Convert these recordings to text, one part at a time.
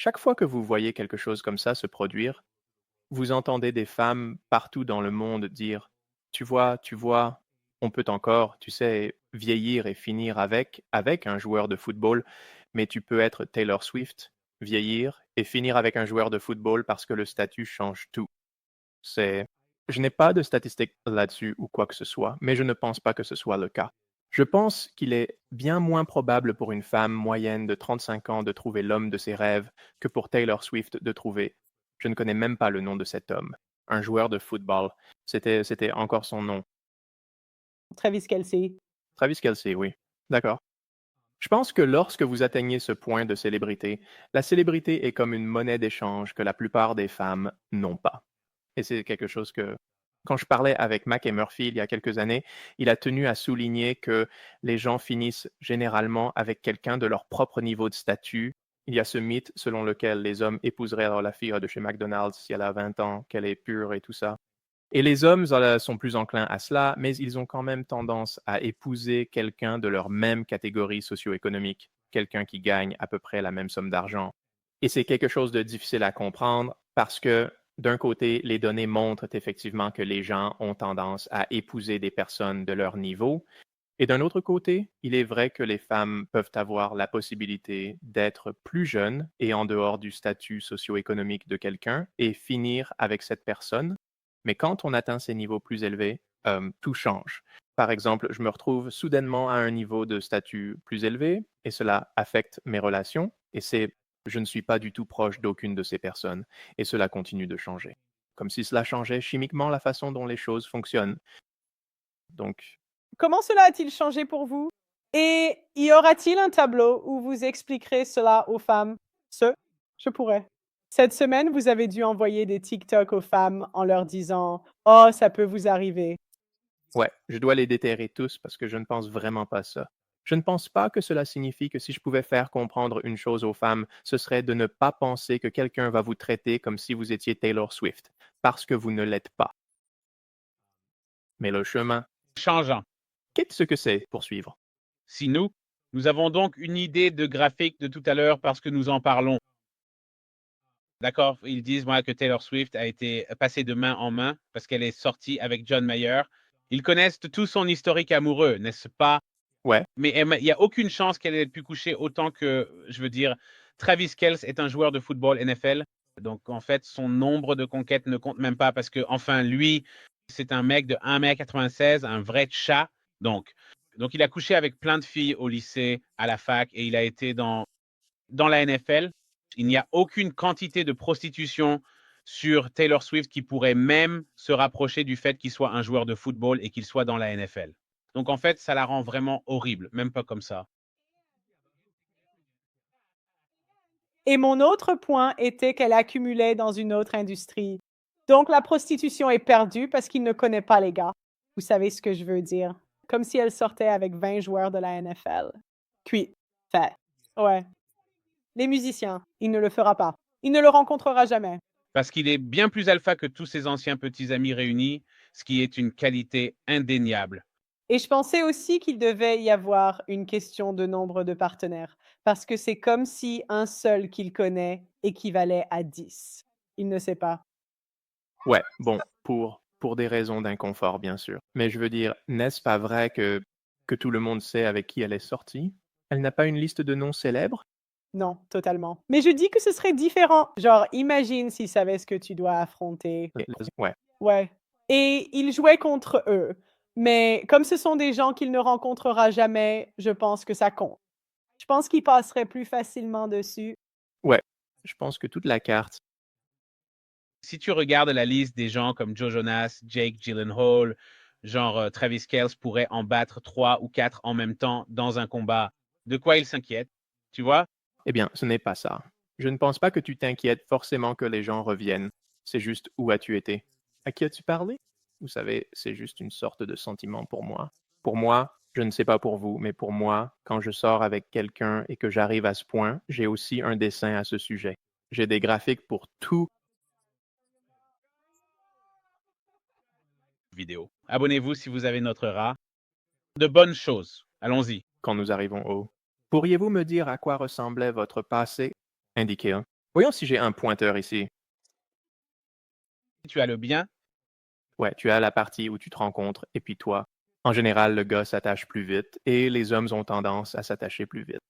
Chaque fois que vous voyez quelque chose comme ça se produire, vous entendez des femmes partout dans le monde dire: tu vois, on peut encore, tu sais, vieillir et finir avec un joueur de football, mais tu peux être Taylor Swift, vieillir et finir avec un joueur de football parce que le statut change tout. C'est Je n'ai pas de statistiques là-dessus ou quoi que ce soit, mais je ne pense pas que ce soit le cas. Je pense qu'il est bien moins probable pour une femme moyenne de 35 ans de trouver l'homme de ses rêves que pour Taylor Swift de trouver, je ne connais même pas le nom de cet homme, un joueur de football. C'était encore son nom. Travis Kelce. Travis Kelce, oui. D'accord. Je pense que lorsque vous atteignez ce point de célébrité, la célébrité est comme une monnaie d'échange que la plupart des femmes n'ont pas. Et c'est quelque chose que, quand je parlais avec Mac et Murphy il y a quelques années, il a tenu à souligner que les gens finissent généralement avec quelqu'un de leur propre niveau de statut. Il y a ce mythe selon lequel les hommes épouseraient alors la fille de chez McDonald's si elle a 20 ans, qu'elle est pure et tout ça. Et les hommes sont plus enclins à cela, mais ils ont quand même tendance à épouser quelqu'un de leur même catégorie socio-économique, quelqu'un qui gagne à peu près la même somme d'argent. Et c'est quelque chose de difficile à comprendre parce que, d'un côté, les données montrent effectivement que les gens ont tendance à épouser des personnes de leur niveau. Et d'un autre côté, il est vrai que les femmes peuvent avoir la possibilité d'être plus jeunes et en dehors du statut socio-économique de quelqu'un et finir avec cette personne. Mais quand on atteint ces niveaux plus élevés, tout change. Par exemple, je me retrouve soudainement à un niveau de statut plus élevé et cela affecte mes relations et je ne suis pas du tout proche d'aucune de ces personnes et cela continue de changer. Comme si cela changeait chimiquement la façon dont les choses fonctionnent. Donc, Comment cela a-t-il changé pour vous? Et y aura-t-il un tableau où vous expliquerez cela aux femmes? Je pourrais. Cette semaine, vous avez dû envoyer des TikTok aux femmes en leur disant: «Oh, ça peut vous arriver». ouais, je dois les déterrer tous parce que je ne pense vraiment pas ça. Je ne pense pas que cela signifie que si je pouvais faire comprendre une chose aux femmes, ce serait de ne pas penser que quelqu'un va vous traiter comme si vous étiez Taylor Swift, parce que vous ne l'êtes pas. Mais le chemin, Changeant. qu'est-ce que c'est poursuivre? Si nous avons donc une idée de graphique de tout à l'heure parce que nous en parlons. D'accord, ils disent moi, que Taylor Swift a été passée de main en main parce qu'elle est sortie avec John Mayer. Ils connaissent tout son historique amoureux, n'est-ce pas? Ouais, Mais il n'y a aucune chance qu'elle ait pu coucher autant que, je veux dire, Travis Kelce est un joueur de football NFL. Donc, en fait, son nombre de conquêtes ne compte même pas parce que, enfin, lui, c'est un mec de 1,96 m, un vrai chat. Donc, il a couché avec plein de filles au lycée, à la fac, et il a été dans la NFL. Il n'y a aucune quantité de prostitution sur Taylor Swift qui pourrait même se rapprocher du fait qu'il soit un joueur de football et qu'il soit dans la NFL. Donc en fait, ça la rend vraiment horrible, même pas comme ça. Et mon autre point était qu'elle accumulait dans une autre industrie. Donc la prostitution est perdue parce qu'il ne connaît pas les gars. Vous savez ce que je veux dire? Comme si elle sortait avec 20 joueurs de la NFL. Cuit. Fait. Ouais. Les musiciens, il ne le fera pas. Il ne le rencontrera jamais. Parce qu'il est bien plus alpha que tous ses anciens petits amis réunis, ce qui est une qualité indéniable. Et je pensais aussi qu'il devait y avoir une question de nombre de partenaires, parce que c'est comme si un seul qu'il connaît équivalait à 10. Il ne sait pas. ouais, bon, pour des raisons d'inconfort, bien sûr. Mais je veux dire, n'est-ce pas vrai que tout le monde sait avec qui elle est sortie? Elle n'a pas une liste de noms célèbres? Non, totalement. Mais je dis que ce serait différent. Genre, imagine s'il savait ce que tu dois affronter. Ouais, Ouais. Et il jouait contre eux. Mais comme ce sont des gens qu'il ne rencontrera jamais, je pense que ça compte. Je pense qu'il passerait plus facilement dessus. ouais. Je pense que toute la carte. Si tu regardes la liste des gens comme Joe Jonas, Jake Gyllenhaal, genre Travis Kelce pourrait en battre 3 ou 4 en même temps dans un combat, de quoi il s'inquiète, tu vois? Eh bien, ce n'est pas ça. Je ne pense pas que tu t'inquiètes forcément que les gens reviennent. C'est juste où as-tu été? À qui as-tu parlé? Vous savez, c'est juste une sorte de sentiment pour moi. Pour moi, je ne sais pas pour vous, mais pour moi, quand je sors avec quelqu'un et que j'arrive à ce point, j'ai aussi un dessin à ce sujet. J'ai des graphiques pour tout. Vidéo. Abonnez-vous si vous avez notre rat. De bonnes choses. Allons-y. Quand nous arrivons au. Pourriez-vous me dire à quoi ressemblait votre passé? Indiquez-un. Voyons si j'ai un pointeur ici. Tu as le bien. Ouais, tu as la partie où tu te rencontres et puis toi. En général, le gars s'attache plus vite et les hommes ont tendance à s'attacher plus vite.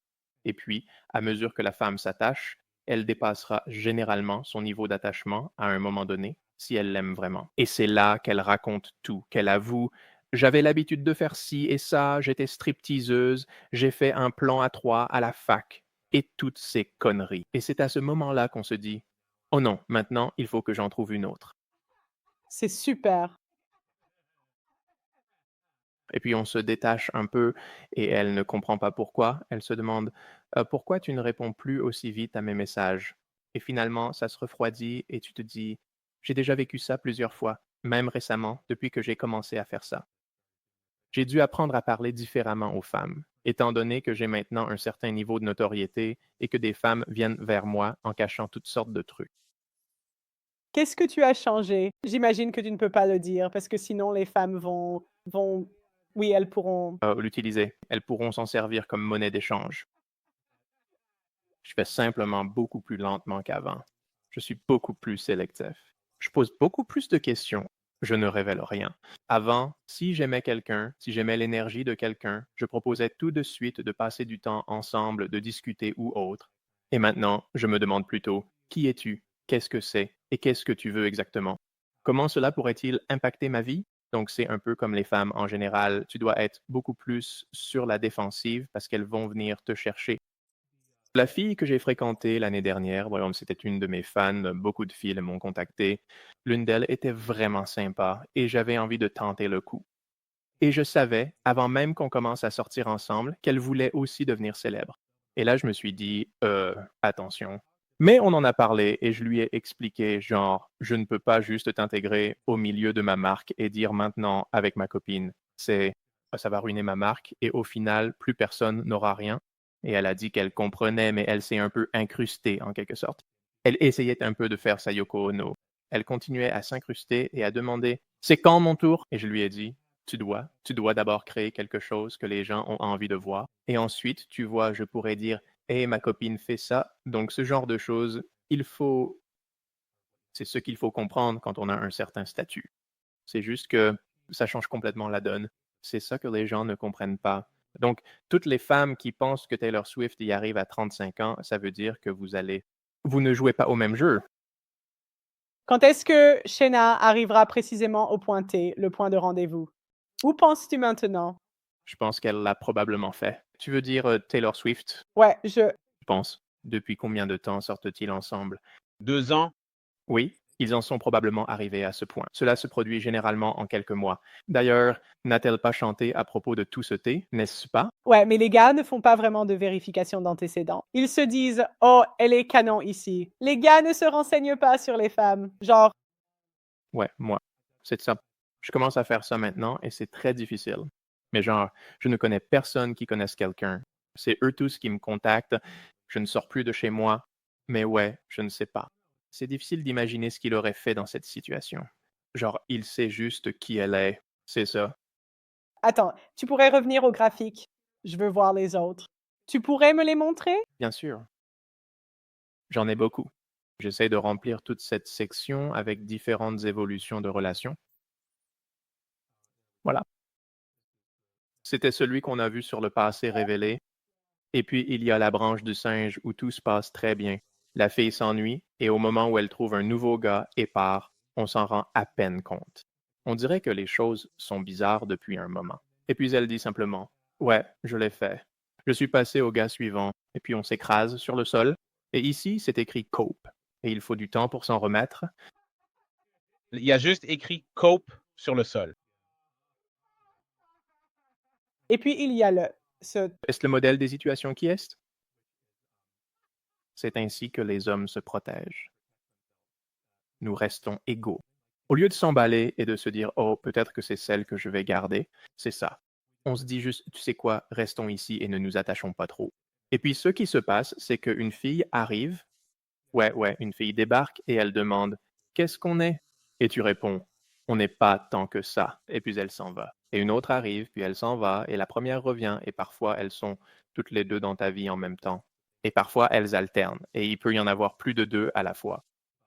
Et puis, à mesure que la femme s'attache, elle dépassera généralement son niveau d'attachement à un moment donné, si elle l'aime vraiment. Et c'est là qu'elle raconte tout, qu'elle avoue: j'avais l'habitude de faire ci et ça, j'étais stripteaseuse, j'ai fait un plan à trois à la fac, et toutes ces conneries. Et c'est à ce moment-là qu'on se dit: oh non, maintenant, il faut que j'en trouve une autre. C'est super. Et puis on se détache un peu et elle ne comprend pas pourquoi. Elle se demande pourquoi tu ne réponds plus aussi vite à mes messages. Et finalement, ça se refroidit et tu te dis, j'ai déjà vécu ça plusieurs fois, même récemment, depuis que j'ai commencé à faire ça. J'ai dû apprendre à parler différemment aux femmes, étant donné que j'ai maintenant un certain niveau de notoriété et que des femmes viennent vers moi en cachant toutes sortes de trucs. Qu'est-ce que tu as changé? J'imagine que tu ne peux pas le dire parce que sinon les femmes vont oui, elles pourront L'utiliser. Elles pourront s'en servir comme monnaie d'échange. Je fais simplement beaucoup plus lentement qu'avant. Je suis beaucoup plus sélectif. Je pose beaucoup plus de questions. Je ne révèle rien. Avant, si j'aimais quelqu'un, si j'aimais l'énergie de quelqu'un, je proposais tout de suite de passer du temps ensemble, de discuter ou autre. Et maintenant, je me demande plutôt, qui es-tu? Qu'est-ce que c'est? Et qu'est-ce que tu veux exactement? Comment cela pourrait-il impacter ma vie? Donc, c'est un peu comme les femmes en général. Tu dois être beaucoup plus sur la défensive parce qu'elles vont venir te chercher. La fille que j'ai fréquentée l'année dernière, voyons, c'était une de mes fans, beaucoup de filles m'ont contacté. L'une d'elles était vraiment sympa et j'avais envie de tenter le coup. Et je savais, avant même qu'on commence à sortir ensemble, qu'elle voulait aussi devenir célèbre. Et là, je me suis dit, attention. Mais on en a parlé et je lui ai expliqué, genre, je ne peux pas juste t'intégrer au milieu de ma marque et dire maintenant avec ma copine, c'est, ça va ruiner ma marque et au final, plus personne n'aura rien. Et elle a dit qu'elle comprenait, mais elle s'est un peu incrustée en quelque sorte. Elle essayait un peu de faire sa Yoko Ono. Elle continuait à s'incruster et à demander, c'est quand mon tour? Et je lui ai dit, tu dois d'abord créer quelque chose que les gens ont envie de voir. Et ensuite, tu vois, je pourrais dire, hé, ma copine fait ça. Donc, ce genre de choses, c'est ce qu'il faut comprendre quand on a un certain statut. C'est juste que ça change complètement la donne. C'est ça que les gens ne comprennent pas. Donc, toutes les femmes qui pensent que Taylor Swift y arrive à 35 ans, ça veut dire que vous ne jouez pas au même jeu. Quand est-ce que Shayna arrivera précisément au point T, le point de rendez-vous? Où penses-tu maintenant? Je pense qu'elle l'a probablement fait. Tu veux dire Taylor Swift, Ouais, je pense. Depuis combien de temps sortent-ils ensemble? 2 ans. Oui, ils en sont probablement arrivés à ce point. Cela se produit généralement en quelques mois. D'ailleurs, n'a-t-elle pas chanté à propos de tout ce thé, n'est-ce pas? ouais, mais les gars ne font pas vraiment de vérification d'antécédents. Ils se disent: «Oh, elle est canon ici». Les gars ne se renseignent pas sur les femmes. Genre, Ouais, moi. C'est ça. Je commence à faire ça maintenant et c'est très difficile. Mais genre, je ne connais personne qui connaisse quelqu'un. C'est eux tous qui me contactent. Je ne sors plus de chez moi. Mais ouais, je ne sais pas. C'est difficile d'imaginer ce qu'il aurait fait dans cette situation. Genre, il sait juste qui elle est. C'est ça. attends, tu pourrais revenir au graphique? Je veux voir les autres. Tu pourrais me les montrer? Bien sûr. J'en ai beaucoup. J'essaie de remplir toute cette section avec différentes évolutions de relations. Voilà. C'était celui qu'on a vu sur le passé révélé. Et puis, il y a la branche du singe où tout se passe très bien. La fille s'ennuie et au moment où elle trouve un nouveau gars et part, on s'en rend à peine compte. On dirait que les choses sont bizarres depuis un moment. Et puis elle dit simplement, ouais, je l'ai fait. Je suis passé au gars suivant et puis on s'écrase sur le sol. Et ici, c'est écrit cope. Et il faut du temps pour s'en remettre. Il y a juste écrit cope sur le sol. Et puis il y a ce Est-ce le modèle des situations qui est? C'est ainsi que les hommes se protègent. Nous restons égaux. Au lieu de s'emballer et de se dire oh, peut-être que c'est celle que je vais garder, c'est ça. On se dit juste, tu sais quoi, restons ici et ne nous attachons pas trop. Et puis ce qui se passe, c'est qu'une fille arrive, ouais, une fille débarque et elle demande qu'est-ce qu'on est? Et tu réponds on n'est pas tant que ça. Et puis elle s'en va. Et une autre arrive, puis elle s'en va, et la première revient, et parfois elles sont toutes les deux dans ta vie en même temps. Et parfois, elles alternent, et il peut y en avoir plus de 2 à la fois.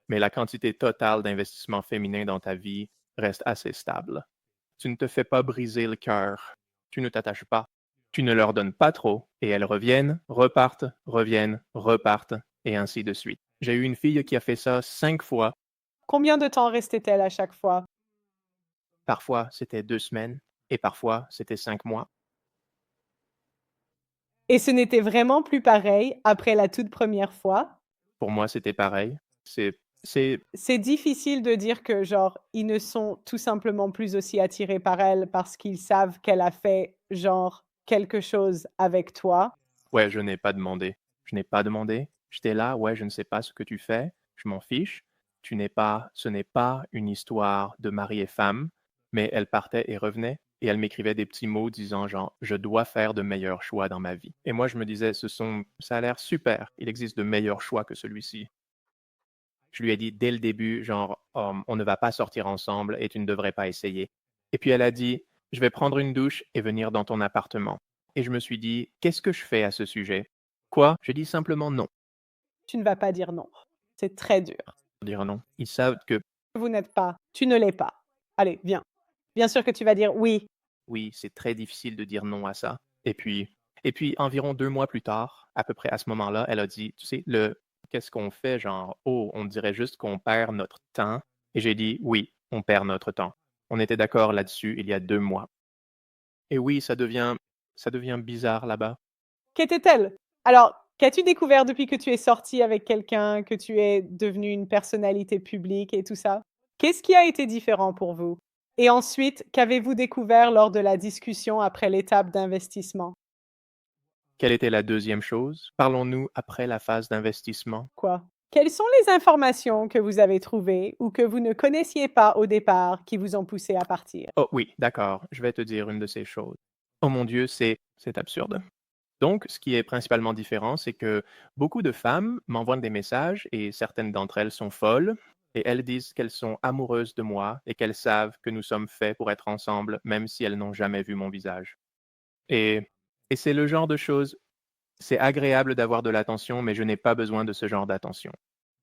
Mais la quantité totale d'investissement féminin dans ta vie reste assez stable. Tu ne te fais pas briser le cœur. Tu ne t'attaches pas. Tu ne leur donnes pas trop, et elles reviennent, repartent, et ainsi de suite. J'ai eu une fille qui a fait ça 5 fois. Combien de temps restait-elle à chaque fois? Parfois, c'était 2 semaines, et parfois, c'était 5 mois. Et ce n'était vraiment plus pareil après la toute première fois? Pour moi, c'était pareil. C'est C'est difficile de dire que, genre, ils ne sont tout simplement plus aussi attirés par elle parce qu'ils savent qu'elle a fait, genre, quelque chose avec toi. Ouais, je n'ai pas demandé. Je n'ai pas demandé. J'étais là, ouais, je ne sais pas ce que tu fais, je m'en fiche. Ce n'est pas une histoire de mari et femme, mais elle partait et revenait, et elle m'écrivait des petits mots disant genre, je dois faire de meilleurs choix dans ma vie. Et moi, je me disais, ça a l'air super. Il existe de meilleurs choix que celui-ci. Je lui ai dit dès le début, genre, on ne va pas sortir ensemble et tu ne devrais pas essayer. Et puis elle a dit, je vais prendre une douche et venir dans ton appartement. Et je me suis dit, qu'est-ce que je fais à ce sujet? Quoi? Je dis simplement non. Tu ne vas pas dire non. C'est très dur. Dire non. Ils savent que Vous n'êtes pas, tu ne l'es pas. Allez, viens. Bien sûr que tu vas dire oui. oui, c'est très difficile de dire non à ça. Et puis environ 2 mois plus tard, à peu près à ce moment-là, elle a dit, tu sais, qu'est-ce qu'on fait? Genre, oh, on dirait juste qu'on perd notre temps. Et j'ai dit, oui, on perd notre temps. On était d'accord là-dessus il y a 2 mois. Et oui, ça devient bizarre là-bas. Qu'était-elle? Alors, qu'as-tu découvert depuis que tu es sortie avec quelqu'un, que tu es devenue une personnalité publique et tout ça? Qu'est-ce qui a été différent pour vous? Et ensuite, qu'avez-vous découvert lors de la discussion après l'étape d'investissement? Quelle était la deuxième chose? Parlons-nous après la phase d'investissement. Quoi? Quelles sont les informations que vous avez trouvées ou que vous ne connaissiez pas au départ qui vous ont poussé à partir? Oh oui, d'accord, je vais te dire une de ces choses. Oh mon Dieu, c'est absurde. Donc, ce qui est principalement différent, c'est que beaucoup de femmes m'envoient des messages et certaines d'entre elles sont folles et elles disent qu'elles sont amoureuses de moi et qu'elles savent que nous sommes faits pour être ensemble, même si elles n'ont jamais vu mon visage. Et, et c'est le genre de choses, c'est agréable d'avoir de l'attention, mais je n'ai pas besoin de ce genre d'attention.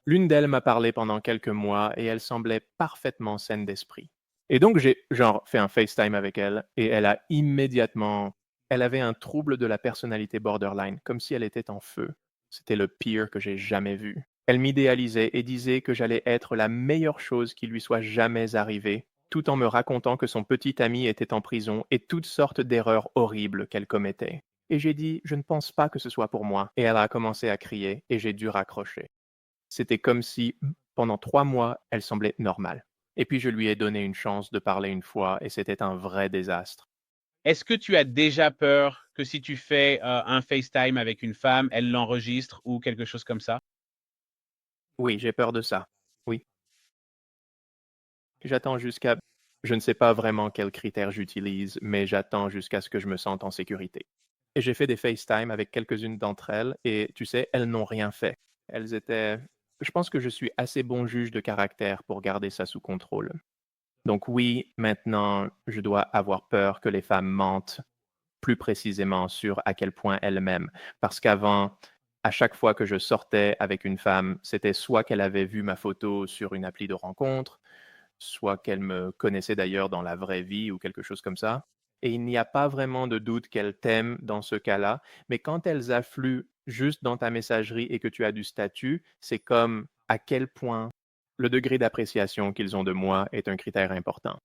L'une d'elles m'a parlé pendant quelques mois et elle semblait parfaitement saine d'esprit. Et donc j'ai genre fait un FaceTime avec elle et elle avait un trouble de la personnalité borderline, comme si elle était en feu. C'était le pire que j'ai jamais vu. Elle m'idéalisait et disait que j'allais être la meilleure chose qui lui soit jamais arrivée, tout en me racontant que son petit ami était en prison et toutes sortes d'erreurs horribles qu'elle commettait. Et j'ai dit, je ne pense pas que ce soit pour moi. Et elle a commencé à crier et j'ai dû raccrocher. C'était comme si, pendant 3 mois, elle semblait normale. Et puis je lui ai donné une chance de parler une fois et c'était un vrai désastre. Est-ce que tu as déjà peur que si tu fais un FaceTime avec une femme, elle l'enregistre ou quelque chose comme ça? Oui, j'ai peur de ça. Oui. J'attends jusqu'à je ne sais pas vraiment quels critères j'utilise, mais j'attends jusqu'à ce que je me sente en sécurité. Et j'ai fait des FaceTime avec quelques-unes d'entre elles et tu sais, elles n'ont rien fait. Elles étaient je pense que je suis assez bon juge de caractère pour garder ça sous contrôle. Donc oui, maintenant, je dois avoir peur que les femmes mentent plus précisément sur à quel point elles m'aiment. Parce qu'avant, à chaque fois que je sortais avec une femme, c'était soit qu'elle avait vu ma photo sur une appli de rencontre, soit qu'elle me connaissait d'ailleurs dans la vraie vie ou quelque chose comme ça. Et il n'y a pas vraiment de doute qu'elles t'aiment dans ce cas-là, mais quand elles affluent juste dans ta messagerie et que tu as du statut, c'est comme à quel point le degré d'appréciation qu'ils ont de moi est un critère important.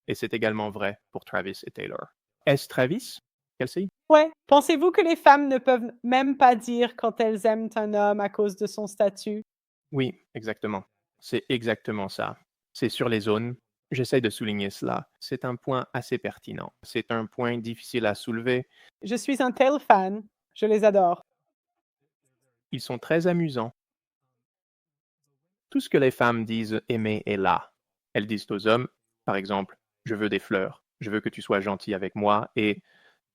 Et c'est également vrai pour Travis et Taylor. Est-ce Travis? Kelsey? Ouais. Pensez-vous que les femmes ne peuvent même pas dire quand elles aiment un homme à cause de son statut? Oui, exactement. C'est exactement ça. C'est sur les zones. J'essaie de souligner cela. C'est un point assez pertinent. C'est un point difficile à soulever. Je suis un tel fan, je les adore. Ils sont très amusants. Tout ce que les femmes disent aimer est là. Elles disent aux hommes, par exemple, je veux des fleurs, je veux que tu sois gentil avec moi et,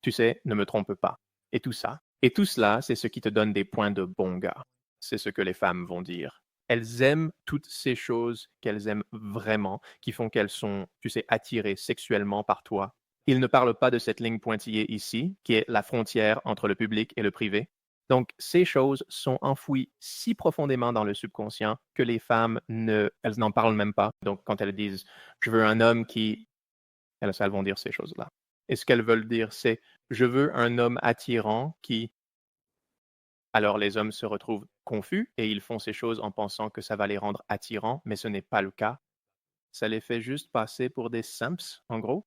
tu sais, ne me trompe pas. Et tout ça. Et tout cela, c'est ce qui te donne des points de bon gars. C'est ce que les femmes vont dire. Elles aiment toutes ces choses qu'elles aiment vraiment, qui font qu'elles sont, tu sais, attirées sexuellement par toi. Ils ne parlent pas de cette ligne pointillée ici, qui est la frontière entre le public et le privé. Donc, ces choses sont enfouies si profondément dans le subconscient que les femmes elles n'en parlent même pas. Donc, quand elles disent je veux un homme qui, elles vont dire ces choses-là. Et ce qu'elles veulent dire, c'est je veux un homme attirant qui. Alors les hommes se retrouvent confus et ils font ces choses en pensant que ça va les rendre attirants, mais ce n'est pas le cas. Ça les fait juste passer pour des simps, en gros.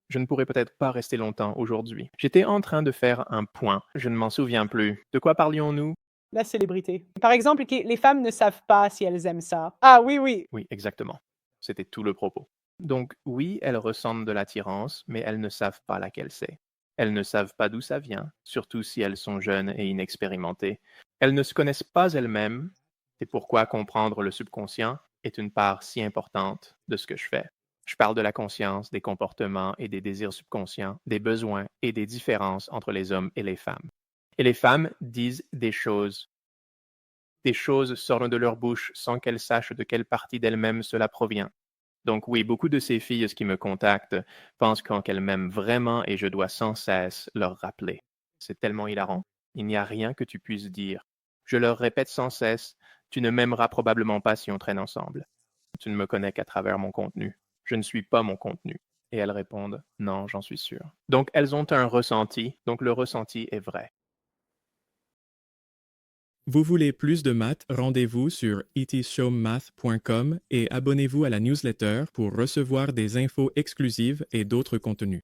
Je ne pourrais peut-être pas rester longtemps aujourd'hui. J'étais en train de faire un point. Je ne m'en souviens plus. De quoi parlions-nous? La célébrité. Par exemple, les femmes ne savent pas si elles aiment ça. Ah oui, oui. Oui, exactement. C'était tout le propos. Donc oui, elles ressentent de l'attirance, mais elles ne savent pas laquelle c'est. Elles ne savent pas d'où ça vient, surtout si elles sont jeunes et inexpérimentées. Elles ne se connaissent pas elles-mêmes. C'est pourquoi comprendre le subconscient est une part si importante de ce que je fais. Je parle de la conscience, des comportements et des désirs subconscients, des besoins et des différences entre les hommes et les femmes. Et les femmes disent des choses sortent de leur bouche sans qu'elles sachent de quelle partie d'elles-mêmes cela provient. Donc oui, beaucoup de ces filles qui me contactent pensent qu'elles m'aiment vraiment et je dois sans cesse leur rappeler. C'est tellement hilarant. Il n'y a rien que tu puisses dire. Je leur répète sans cesse, tu ne m'aimeras probablement pas si on traîne ensemble. Tu ne me connais qu'à travers mon contenu. Je ne suis pas mon contenu. Et elles répondent, non, j'en suis sûr. Donc elles ont un ressenti, donc le ressenti est vrai. Vous voulez plus de maths? Rendez-vous sur itshowmath.com et abonnez-vous à la newsletter pour recevoir des infos exclusives et d'autres contenus.